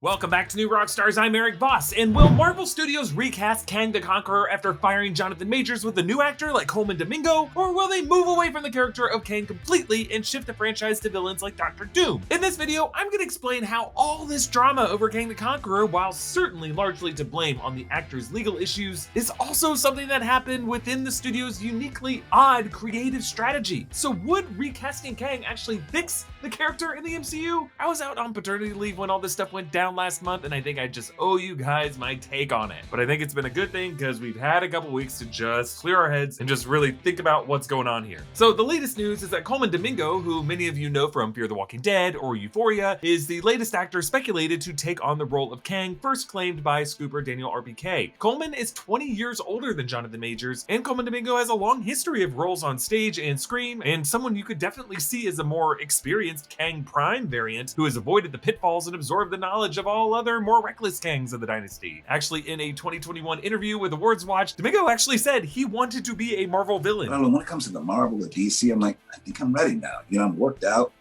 Welcome back to New Rockstars, I'm Erik Voss, and will Marvel Studios recast Kang the Conqueror after firing Jonathan Majors with a new actor like Colman Domingo, or will they move away from the character of Kang completely and shift the franchise to villains like Doctor Doom? In this video, I'm going to explain how all this drama over Kang the Conqueror, while certainly largely to blame on the actor's legal issues, is also something that happened within the studio's uniquely odd creative strategy. So would recasting Kang actually fix the character in the MCU? I was out on paternity leave when all this stuff went down last month, and I think I just owe you guys my take on it. But I think it's been a good thing because we've had a couple weeks to just clear our heads and just really think about what's going on here. So the latest news is that Colman Domingo, who many of you know from Fear the Walking Dead or Euphoria, is the latest actor speculated to take on the role of Kang, first claimed by scooper Daniel RPK. Colman is 20 years older than Jonathan Majors, and Colman Domingo has a long history of roles on stage and screen, and someone you could definitely see as a more experienced Kang Prime variant who has avoided the pitfalls and absorbed the knowledge of all other more reckless Kangs of the dynasty. Actually, in a 2021 interview with Awards Watch, Domingo actually said he wanted to be a Marvel villain. I don't know, when it comes to the Marvel or DC, I'm like, I think I'm ready now. You know, I'm worked out,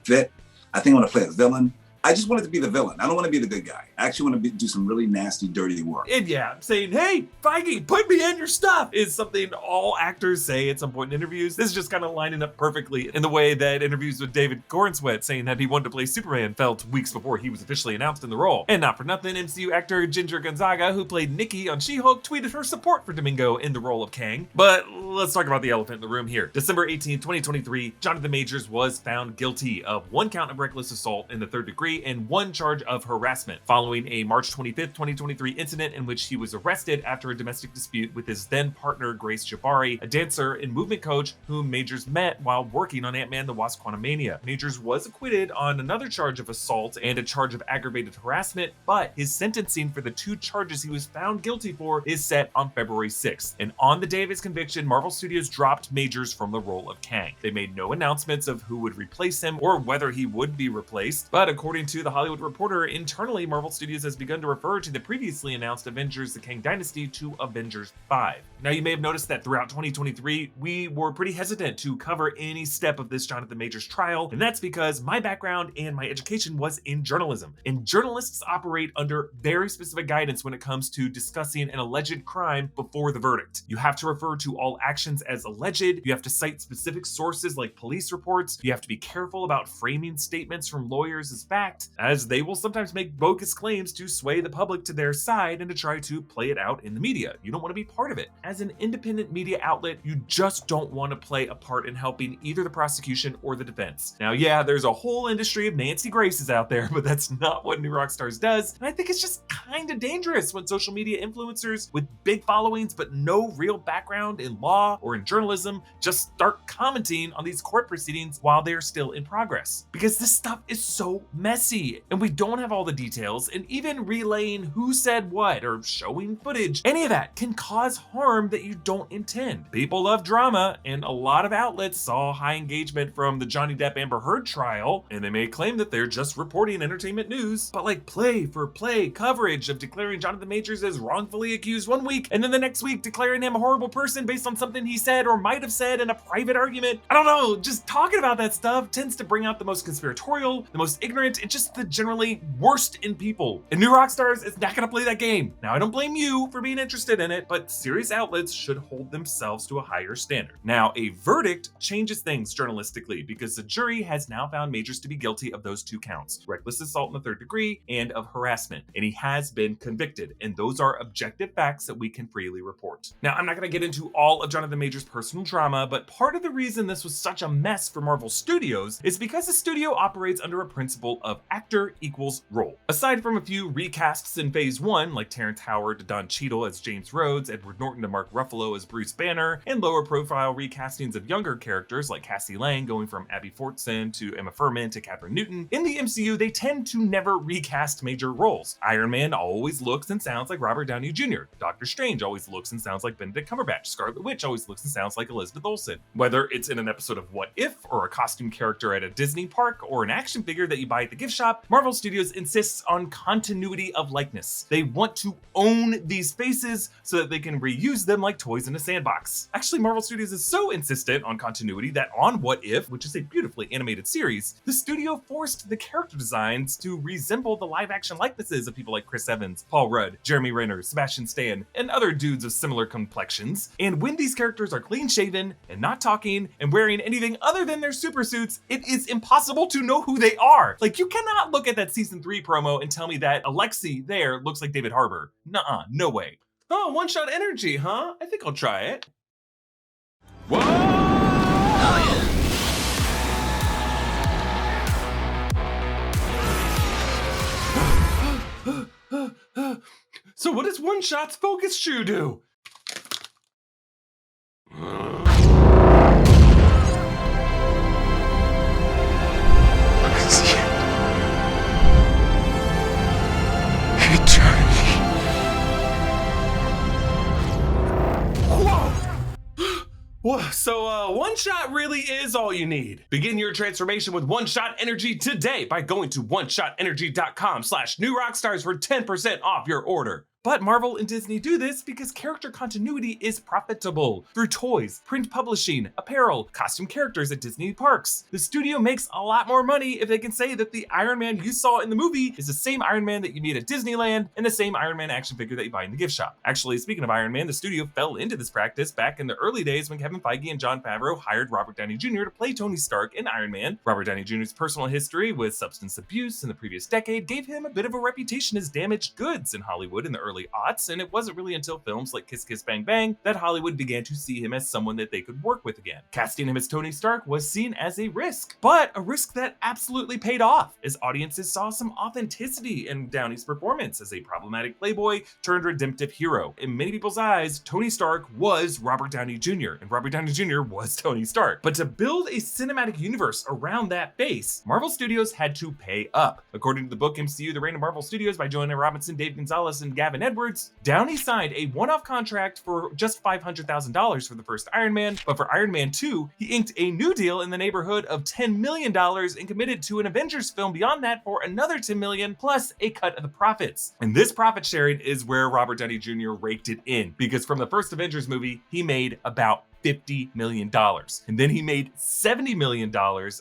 fit. I think I want to play a villain. I just wanted to be the villain. I don't want to be the good guy. I actually want to do some really nasty, dirty work. And yeah, saying, hey, Feige, put me in your stuff is something all actors say at some point in interviews. This is just kind of lining up perfectly in the way that interviews with David Corenswet saying that he wanted to play Superman felt weeks before he was officially announced in the role. And not for nothing, MCU actor Ginger Gonzaga, who played Nikki on She-Hulk, tweeted her support for Domingo in the role of Kang. But let's talk about the elephant in the room here. December 18, 2023, Jonathan Majors was found guilty of 1 count of reckless assault in the 3rd degree and 1 charge of harassment following a March 25th, 2023 incident in which he was arrested after a domestic dispute with his then partner Grace Jabari, a dancer and movement coach whom Majors met while working on Ant-Man the Wasp: Quantumania. Majors was acquitted on another charge of assault and a charge of aggravated harassment, but his sentencing for the 2 charges he was found guilty for is set on February 6th. And on the day of his conviction, Marvel Studios dropped Majors from the role of Kang. They made no announcements of who would replace him or whether he would be replaced, but according to the Hollywood Reporter, internally Marvel Studios has begun to refer to the previously announced Avengers: The Kang Dynasty to Avengers 5. Now, you may have noticed that throughout 2023, we were pretty hesitant to cover any step of this Jonathan Majors trial, and that's because my background and my education was in journalism. And journalists operate under very specific guidance when it comes to discussing an alleged crime before the verdict. You have to refer to all actions as alleged, you have to cite specific sources like police reports, you have to be careful about framing statements from lawyers as fact, as they will sometimes make bogus claims to sway the public to their side and to try to play it out in the media. You don't want to be part of it. As an independent media outlet, you just don't want to play a part in helping either the prosecution or the defense. Now, yeah, there's a whole industry of Nancy Graces out there, but that's not what New Rockstars does. And I think it's just kind of dangerous when social media influencers with big followings but no real background in law or in journalism just start commenting on these court proceedings while they're still in progress. Because this stuff is so messy and we don't have all the details, and even relaying who said what or showing footage, any of that can cause harm that you don't intend. People love drama, and a lot of outlets saw high engagement from the Johnny Depp Amber Heard trial, and they may claim that they're just reporting entertainment news, but like play for play coverage of declaring Jonathan Majors as wrongfully accused one week, and then the next week declaring him a horrible person based on something he said or might have said in a private argument. I don't know, just talking about that stuff tends to bring out the most conspiratorial, the most ignorant, and just the generally worst in people. And New Rockstars is not gonna play that game. Now, I don't blame you for being interested in it, but serious outlets should hold themselves to a higher standard. Now, a verdict changes things journalistically because the jury has now found Majors to be guilty of those 2 counts, reckless assault in the 3rd degree and of harassment, and he has been convicted, and those are objective facts that we can freely report. Now, I'm not gonna get into all of Jonathan Majors' personal drama, but part of the reason this was such a mess for Marvel Studios is because the studio operates under a principle of actor equals role. Aside from a few recasts in phase 1, like Terrence Howard to Don Cheadle as James Rhodes, Edward Norton to Mark Ruffalo as Bruce Banner, and lower profile recastings of younger characters like Cassie Lang going from Abby Fortson to Emma Furman to Katherine Newton, in the MCU they tend to never recast major roles. Iron Man always looks and sounds like Robert Downey Jr. Doctor Strange always looks and sounds like Benedict Cumberbatch. Scarlet Witch always looks and sounds like Elizabeth Olsen. Whether it's in an episode of What If, or a costume character at a Disney park, or an action figure that you buy at the gift shop, Marvel Studios insists on continuity of likeness. They want to own these faces so that they can reuse them like toys in a sandbox. Actually, Marvel Studios is so insistent on continuity that on What If, which is a beautifully animated series, the studio forced the character designs to resemble the live-action likenesses of people like Chris Evans, Paul Rudd, Jeremy Renner, Sebastian Stan, and other dudes of similar complexions. And when these characters are clean-shaven and not talking and wearing anything other than their super suits, it is impossible to know who they are. Like, you cannot look at that season 3 promo and tell me that Alexei there looks like David Harbour. Nuh-uh, no way. Oh, one-shot energy, huh? I think I'll try it. Whoa! Oh, yeah. So what does one-shot's focus shoe do? So one shot really is all you need. Begin your transformation with one shot energy today by going to oneshotenergy.com/newrockstars for 10% off your order. But Marvel and Disney do this because character continuity is profitable through toys, print publishing, apparel, costume characters at Disney parks. The studio makes a lot more money if they can say that the Iron Man you saw in the movie is the same Iron Man that you meet at Disneyland and the same Iron Man action figure that you buy in the gift shop. Actually, speaking of Iron Man, the studio fell into this practice back in the early days when Kevin Feige and Jon Favreau hired Robert Downey Jr. to play Tony Stark in Iron Man. Robert Downey Jr.'s personal history with substance abuse in the previous decade gave him a bit of a reputation as damaged goods in Hollywood in the early aughts, and it wasn't really until films like Kiss Kiss Bang Bang that Hollywood began to see him as someone that they could work with again. Casting him as Tony Stark was seen as a risk, but a risk that absolutely paid off, as audiences saw some authenticity in Downey's performance as a problematic playboy turned redemptive hero. In many people's eyes, Tony Stark was Robert Downey Jr., and Robert Downey Jr. was Tony Stark. But to build a cinematic universe around that base, Marvel Studios had to pay up. According to the book MCU, The Reign of Marvel Studios by Joanna Robinson, Dave Gonzalez, and Gavin Edwards, Downey signed a one-off contract for just $500,000 for the first Iron Man, but for Iron Man 2, he inked a new deal in the neighborhood of $10 million and committed to an Avengers film beyond that for another $10 million plus a cut of the profits. And this profit sharing is where Robert Downey Jr. raked it in, because from the first Avengers movie, he made about $50 million. And then he made $70 million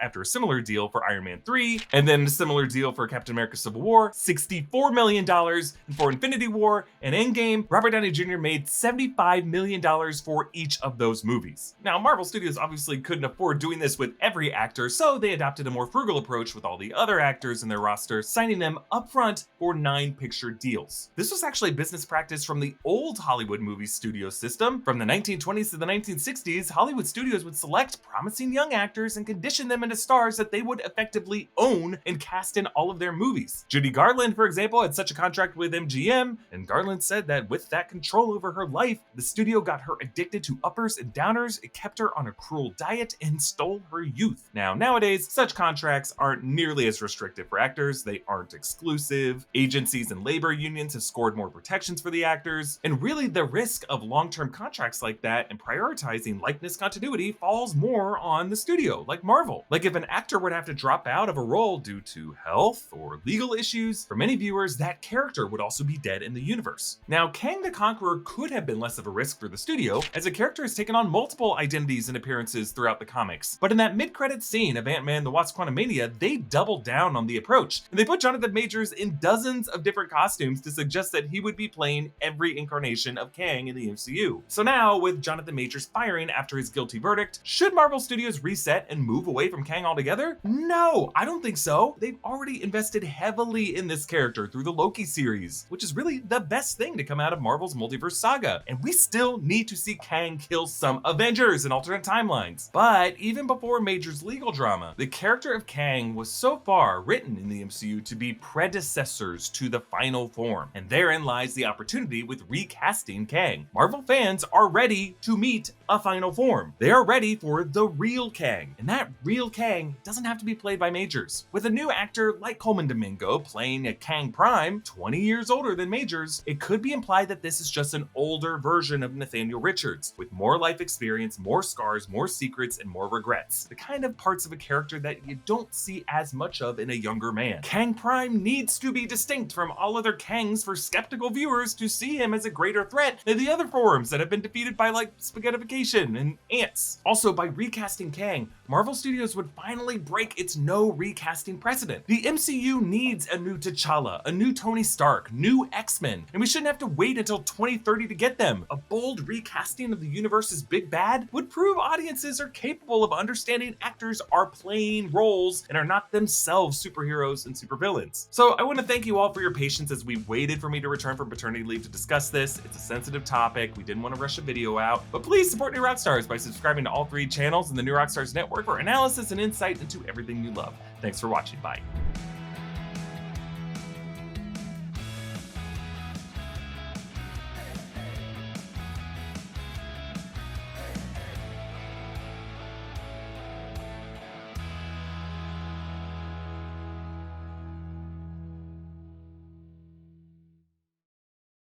after a similar deal for Iron Man 3, and then a similar deal for Captain America Civil War, $64 million, and for Infinity War and Endgame, Robert Downey Jr. made $75 million for each of those movies. Now, Marvel Studios obviously couldn't afford doing this with every actor, so they adopted a more frugal approach with all the other actors in their roster, signing them upfront for 9-picture deals. This was actually business practice from the old Hollywood movie studio system. From the 1920s to the 1960s, Hollywood studios would select promising young actors and condition them into stars that they would effectively own and cast in all of their movies. Judy Garland, for example, had such a contract with MGM, and Garland said that with that control over her life, the studio got her addicted to uppers and downers, it kept her on a cruel diet, and stole her youth. Now, nowadays, such contracts aren't nearly as restrictive for actors, they aren't exclusive, agencies and labor unions have scored more protections for the actors, and really the risk of long-term contracts like that and prioritizing likeness continuity falls more on the studio, like Marvel. Like if an actor would have to drop out of a role due to health or legal issues, for many viewers, that character would also be dead in the universe. Now, Kang the Conqueror could have been less of a risk for the studio, as the character has taken on multiple identities and appearances throughout the comics. But in that mid-credits scene of Ant-Man the Wasp Quantumania, they doubled down on the approach, and they put Jonathan Majors in dozens of different costumes to suggest that he would be playing every incarnation of Kang in the MCU. So now, with Jonathan Majors firing after his guilty verdict, should Marvel Studios reset and move away from Kang altogether? No, I don't think so. They've already invested heavily in this character through the Loki series, which is really the best thing to come out of Marvel's Multiverse Saga. And we still need to see Kang kill some Avengers in alternate timelines. But even before Major's legal drama, the character of Kang was so far written in the MCU to be predecessors to the final form. And therein lies the opportunity with recasting Kang. Marvel fans are ready to meet a final form. They are ready for the real Kang, and that real Kang doesn't have to be played by Majors. With a new actor like Coleman Domingo playing a Kang Prime, 20 years older than Majors, it could be implied that this is just an older version of Nathaniel Richards, with more life experience, more scars, more secrets, and more regrets. The kind of parts of a character that you don't see as much of in a younger man. Kang Prime needs to be distinct from all other Kangs for skeptical viewers to see him as a greater threat than the other forms that have been defeated by like spaghettification and ants. Also, by recasting Kang, Marvel Studios would finally break its no recasting precedent. The MCU needs a new T'Challa, a new Tony Stark, new X-Men, and we shouldn't have to wait until 2030 to get them. A bold recasting of the universe's big bad would prove audiences are capable of understanding actors are playing roles and are not themselves superheroes and supervillains. So I want to thank you all for your patience as we waited for me to return from paternity leave to discuss this. It's a sensitive topic. We didn't want to rush a video out, but please support New Rockstars by subscribing to all 3 channels in the New Rockstars network for analysis and insight into everything you love. Thanks for watching. Bye.